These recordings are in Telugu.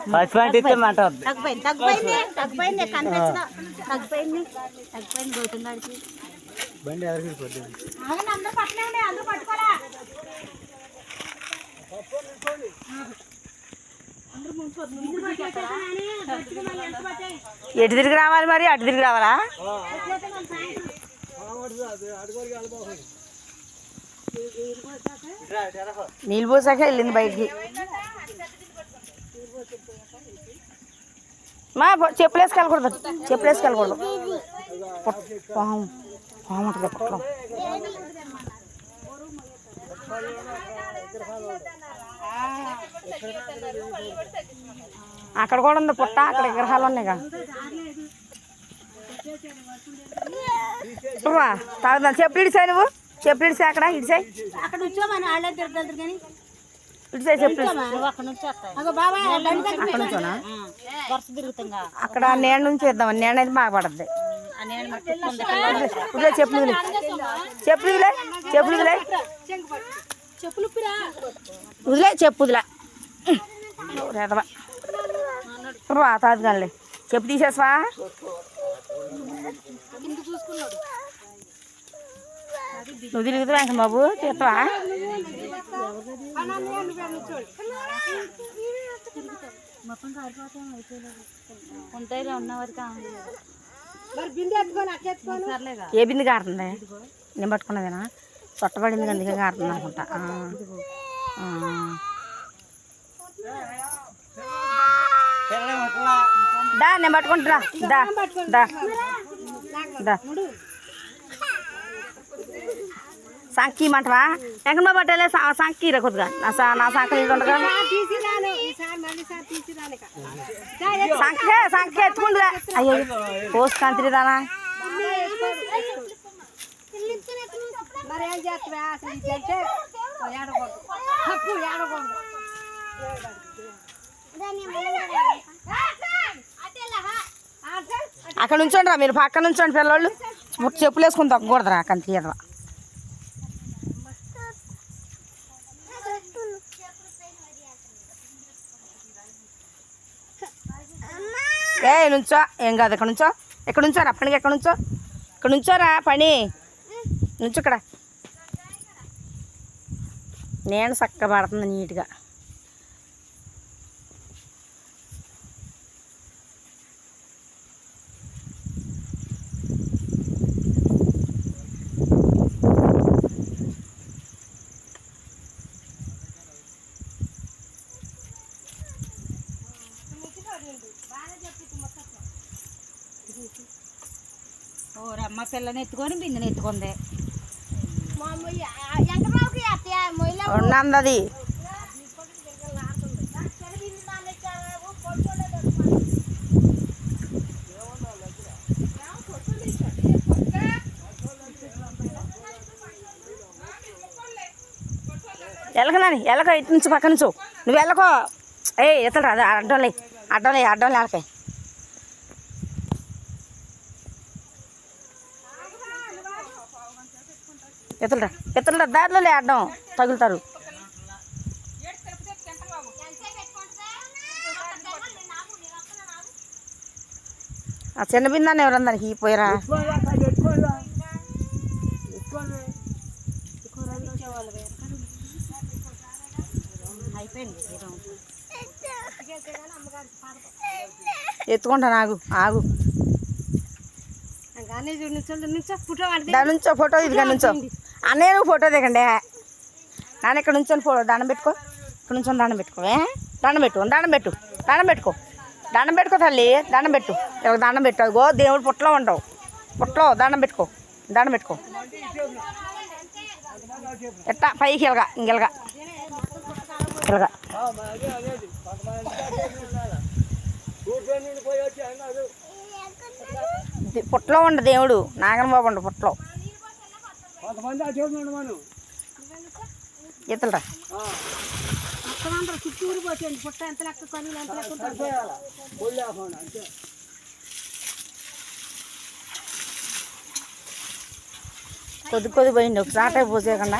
ఫస్ట్ పాయింట్ ఇస్తే మాట బండి ఎవరికి ఎటు తిరిగి రావాలి మరి అటు తిరిగి రావాలా నీళ్ళు పోసాక వెళ్ళింది బయటికి మా చెప్పులు వేసుకెళ్ళకూడదు చెప్పులు వేసుకెళ్ళకూడదు పాము పాము ఉంటుంది పక్కన అక్కడ కూడా ఉంది పుట్ట అక్కడ విగ్రహాలు ఉన్నాయిగా తాగుదా చెప్పులు ఇడిసాయి నువ్వు చెప్పులు ఇడిసా అక్కడ ఇడిసాయి ఇడిసాయి చెప్పులు అక్కడ నుంచోనా అక్కడ నేల నుంచి వేద్దాం నేల అయితే బాగా పడుద్ది చెప్పులు చెప్పులు చెప్పులు వదిలే చెప్పు వదిలే రేదవా తాదు కానీ చెప్పు తీసేసవా నువ్వు తిరుగుతు వెంక బాబు తీస్తావా ఏ బింది కారుతుంది నేను పట్టుకున్నదేనా చుట్టబడింది అందుకే కారుతుంది అనుకుంటా దా నేను పట్టుకుంటురా దా దా దా సంకి ఇమ్మంటవా వెంకమ్మ పట్టేలే సంకి కొద్దిగా నా సంకలు ఉండగా సంఖ్య సంఖ్య ఎత్తుకుందిరా అయ్యో పోస్ట్ కంతిరిదానా అక్కడ నుంచోండి రా మీరు పక్క నుంచోండి పిల్లవాళ్ళు చెప్పులు వేసుకుని తగ్గకూడదురా కంతి ఎదవా ఏ నుంచో ఏం కాదు ఇక్కడ నుంచో ఎక్కడ నుంచోరా పనికి ఎక్కడ నుంచో ఇక్కడ నుంచోరా పని నుంచో ఇక్కడ నేను చక్కగా పడుతుంది నీట్గా అమ్మ పిల్లని ఎత్తుకొని బిందెని ఎత్తుకుంది ఉన్నది ఎలకనాని ఎలక ఇటు నుంచి పక్క నుంచో నువ్వు వెళ్ళకో ఏ ఎత్తడు అది అడ్డంలే అడ్డంలే అడ్డంలే ఎలకాయ ఎత్తలరా దారిలో అడ్డం తగులుతారు ఆ చిన్న బిందాన్ని ఎవరన్నా దానికి పోయిరా ఎత్తుకుంటాను ఆగు ఆగు దాని నుంచో ఫోటో ఇది కానీ నుంచో అన్నయ్య నువ్వు ఫోటో దిగండి నాన్న ఇక్కడ నుంచొని ఫోటో దండం పెట్టుకో ఇక్కడ నుంచొని దండం పెట్టుకో దండం పెట్టు దండం పెట్టు దండం పెట్టుకో దండం పెట్టుకో తల్లి దండం పెట్టు ఇక్కడ దండం పెట్టు అదిగో దేవుడు పుట్టలో ఉండవు పుట్టలో దండం పెట్టుకో దండం పెట్టుకో ఎట్టా పైకి ఇలాగా ఇంకెలగా ఇలాగా పుట్టలో ఉండ దేవుడు నాగనబాబు ఉండు పుట్టలో ఈతలరా కొద్ది కొద్ది పోయింది ఒకసారి పోసేయకుండా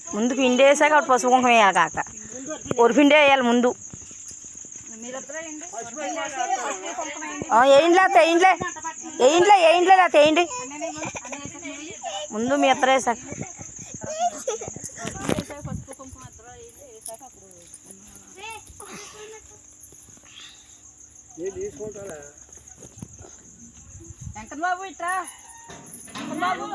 ముందు పిండి వేసాక అప్పుడు పసుపు కుంకుమ వేయాలి కాక ఒక పిండి వేయాలి ముందు వేయండి లేకపోతే వేయండి ముందు మీ ఇద్దరు వేసాక బాబు ఇట్రా బాబు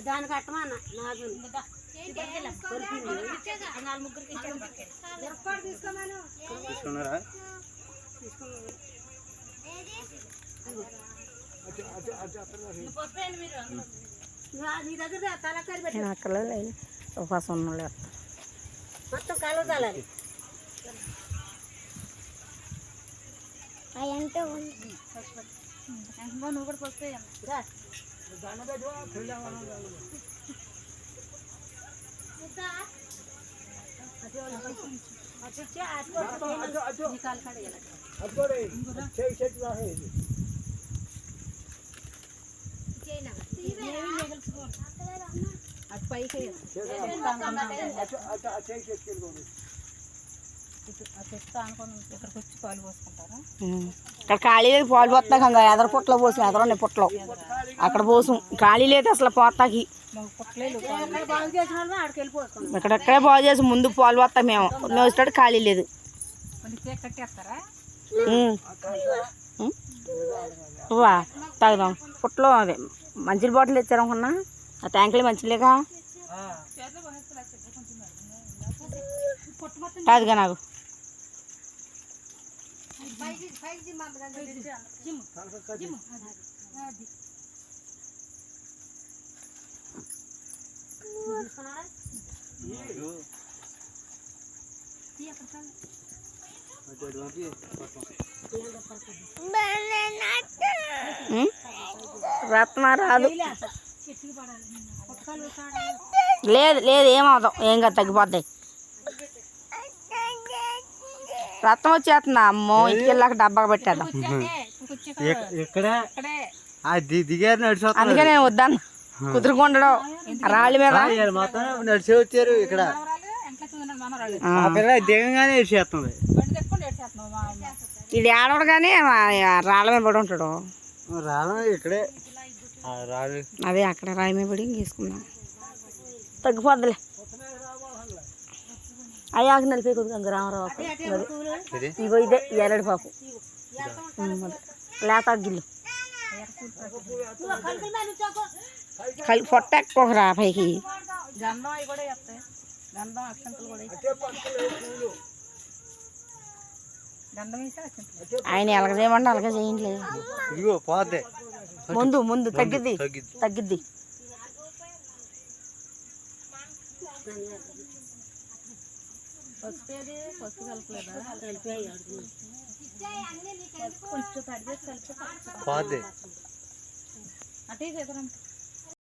దానికి అట్టమా నాకు మొత్తం కలవదాలి నువ్వు కూడా పసుపు అది పైకి ఇక్కడికి వచ్చి పాలు పోసుకుంటారా ఇక్కడ ఖాళీ లేదు పాలు పోతున్నాక ఇంకా ఎదర పుట్టలో పోసాం ఎదరనే పుట్టలో అక్కడ పోసాం ఖాళీ లేదు అసలు పోతాకి ఇక్కడెక్కడే బాగు చేసి ముందు పాలు పోతాం మేము వచ్చేటట్టు ఖాళీ లేదు తాగుదాం పుట్టలో అదే మంచిల బాటిల్ తెచ్చారనుకున్నా ఆ ట్యాంకులు మంచిలేగా కాదుగా నాకు రత్న రాదు లేదు లేదు ఏమవుతాం ఏం కాదు తగ్గిపోతాయి రత్నం వచ్చేస్తుందా అమ్మో ఇంటికి వెళ్ళాక డబ్బాగా పెట్టేద్దాం అందుకే నేను వద్దాను కుదురుకుండడం రాళ్ళ మీద నడిచి వచ్చారు ఇక్కడ దిగంగానే ఏడ్చేస్తుంది ఇది ఆడవాడు కానీ రాళ్ళ మీద పడి ఉంటాడు రాళ్ళ ఇక్కడే అదే అక్కడ రాయి మీద పడి తీసుకున్నాం తగ్గిపోద్దులే అయ్యాక నలిపి కొద్దిగా రామరావు ఇగో ఇదే ఎరడు పాపు లేత గిల్లు కలిపి పొట్ట ఎక్కువ రా పైకి ఆయన ఎలాగ చేయమంటే అలాగే చేయండి ముందు ముందు తగ్గిద్ది తగ్గిద్ది అటే చేద్దాం